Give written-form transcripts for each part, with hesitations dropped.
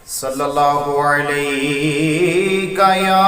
صلی اللہ علیہ یا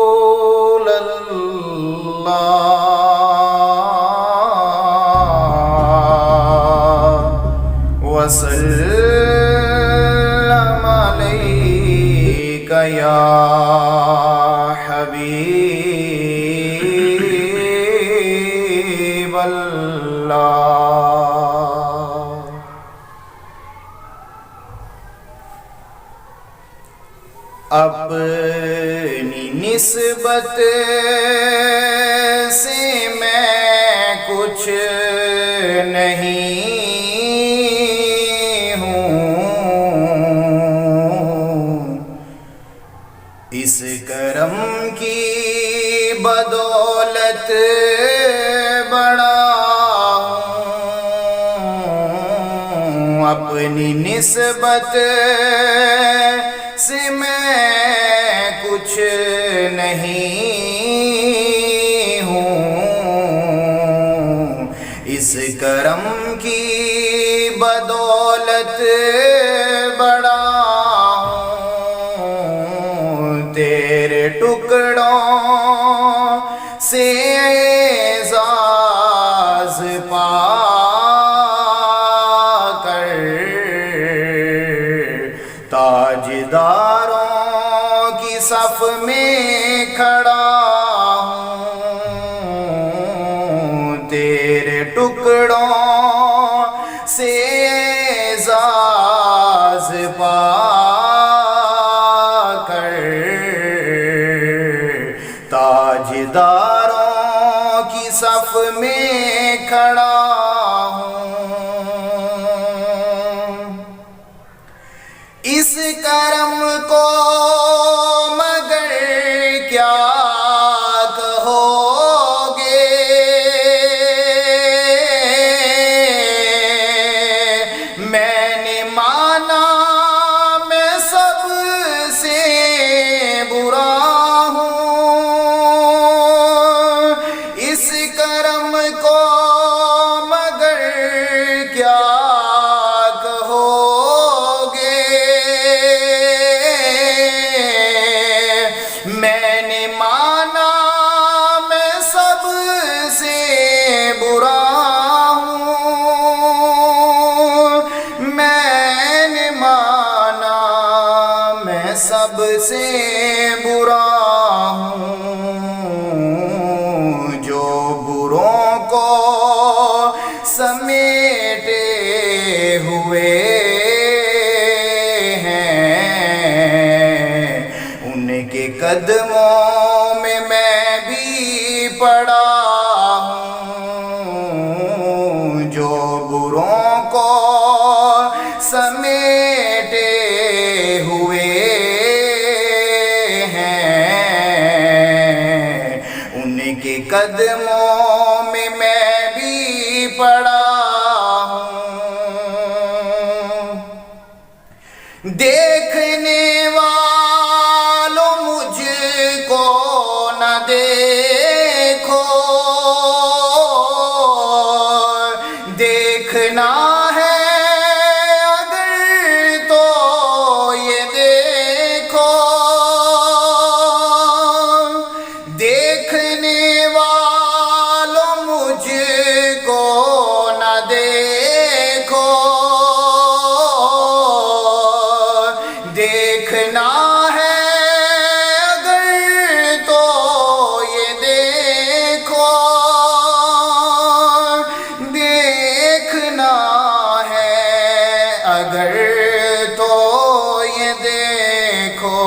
رسول اللہ وسلم علیک یا حبیب اللہ۔ اپنی نسبت سے میں کچھ نہیں ہوں، اس کرم کی بدولت بڑا ہوں۔ اپنی نسبت سے میں کچھ نہیں ہوں، اس کرم کی بدولت بڑا ہوں۔ تیرے ٹکڑوں سے اعزاز پا کر تاجداروں کی صف میں کھڑا ہوں۔ تیرے ٹکڑوں سے اعزاز پا کر تاجداروں کی صف میں کھڑا ہوں۔ اس کرم کو مگر کیا کہو گے، میں نے مانا میں سب سے برا ہوں۔ اس کرم کو مگر کیا کہو گے، میں نے مانا میں سب سے برا ہوں۔ میں نے مانا میں سب سے برا ہوں، جو بروں کو سمیٹے ہوئے ان کے قدموں میں بھی پڑا ہوں۔ جو بروں کو سمیٹے ہوئے ہیں ان کے قدموں میں بھی پڑا ہوں۔ دیکھنے دیکھو، دیکھنا ہے اگر تو یہ دیکھو، دیکھنے والوں مجھ کو نہ دیکھو، دیکھنا ہے اگر تو یہ دیکھو،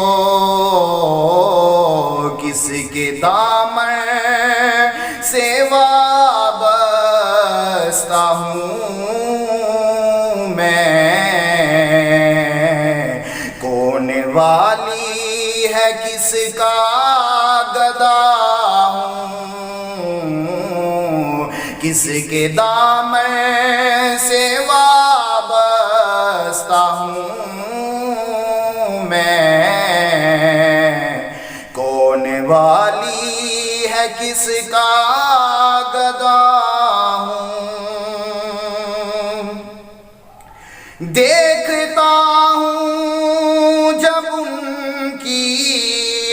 کس کے دامن سے وابستہ ہوں میں، کون والی ہے کس کا گدا ہوں، کس کے دامن سے وابستہ ہوں میں، کون ہونے والی ہے کس کا گدا ہوں، دیکھتا ہوں جب ان کی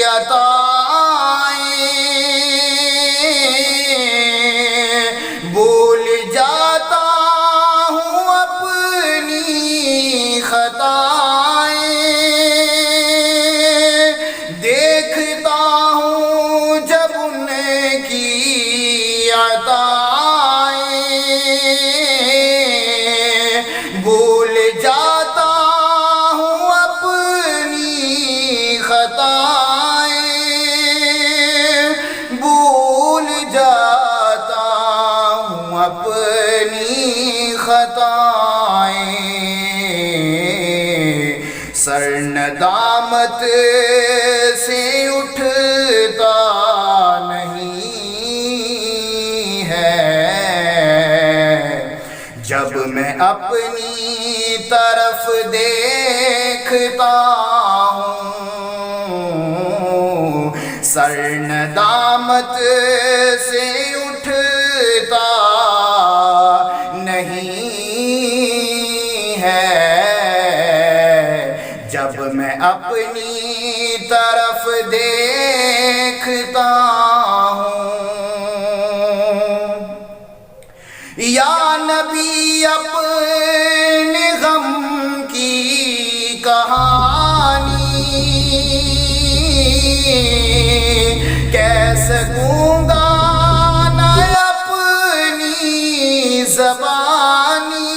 عطائیں، بھول جاتا ہوں اپنی خطائیں، دیکھتا ہوں جب ان کی عطائیں، بھول جاتا ہوں اپنی خطائیں، بھول جاتا ہوں اپنی خطائیں، سر ندامت سے اٹھتا نہیں ہے، جب میں اپنی طرف دیکھتا ہوں، سر ندامت سے اٹھتا نہیں ہے، جب میں اپنی طرف دیکھتا ہوں۔ یا نبی اپنے غم کی کہانی کیسے سکوں گا نہ اپنی زبانی،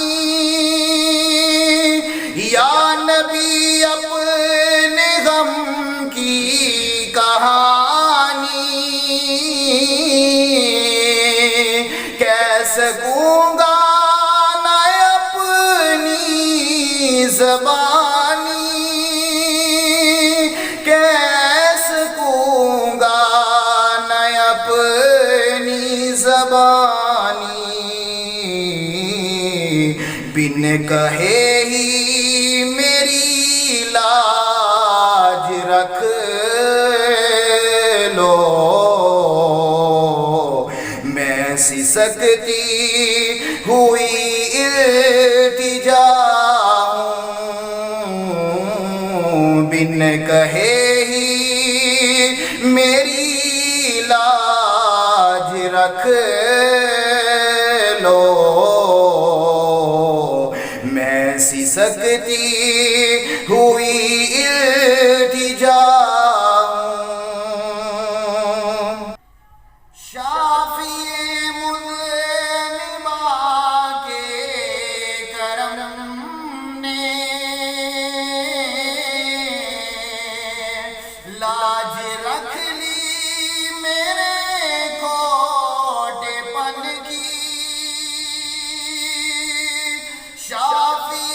یا نبی اپنے غم کی کہانی کیسے سکوں گا نہ اپنی زبانی، کیسے سکوں گا نہ اپنی زبانی، بن کہے ہی میری لاج رکھ لو، میں سسکتی ہوئی التجا ہوں، بن کہے ہی میری لاج رکھ لو، میں سسکتی ہوئی التجا ہوں۔ شافی مذنبا کے کرم نے لاج رکھ لی میرے کھوٹے پن کی، شافی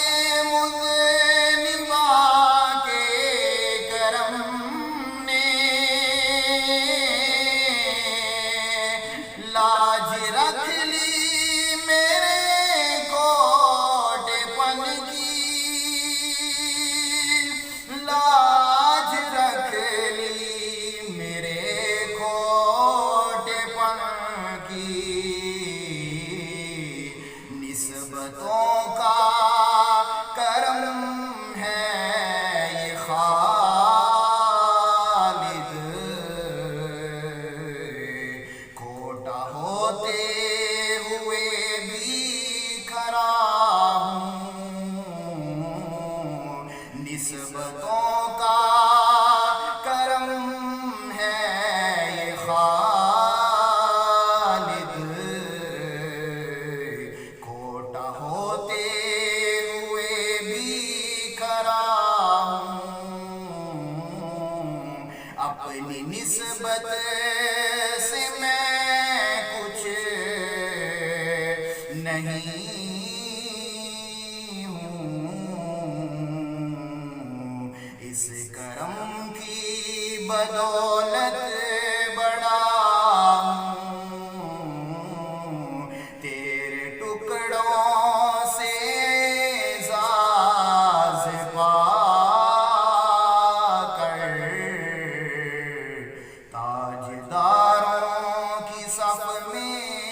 مذنبا کے کرم نے لاج رکھ لی میرے کھوٹے پن کی، لاج رکھ لی میرے کھوٹے پن کی، نسبتوں کا کرم ہے یہ خالد، کھوٹا ہوتے ہوئے بھی کھرا ہوں، نسبتوں کا کرم ہے یہ خالد، کھوٹا ہوتے ہوئے بھی کھرا ہوں، اپنی نسبت سے میں کچھ نہیں ہوں، اس کرم کی بدولت بڑا ہوں، تیرے ٹکڑوں سے اعزاز پا کر تاجداروں کی صف میں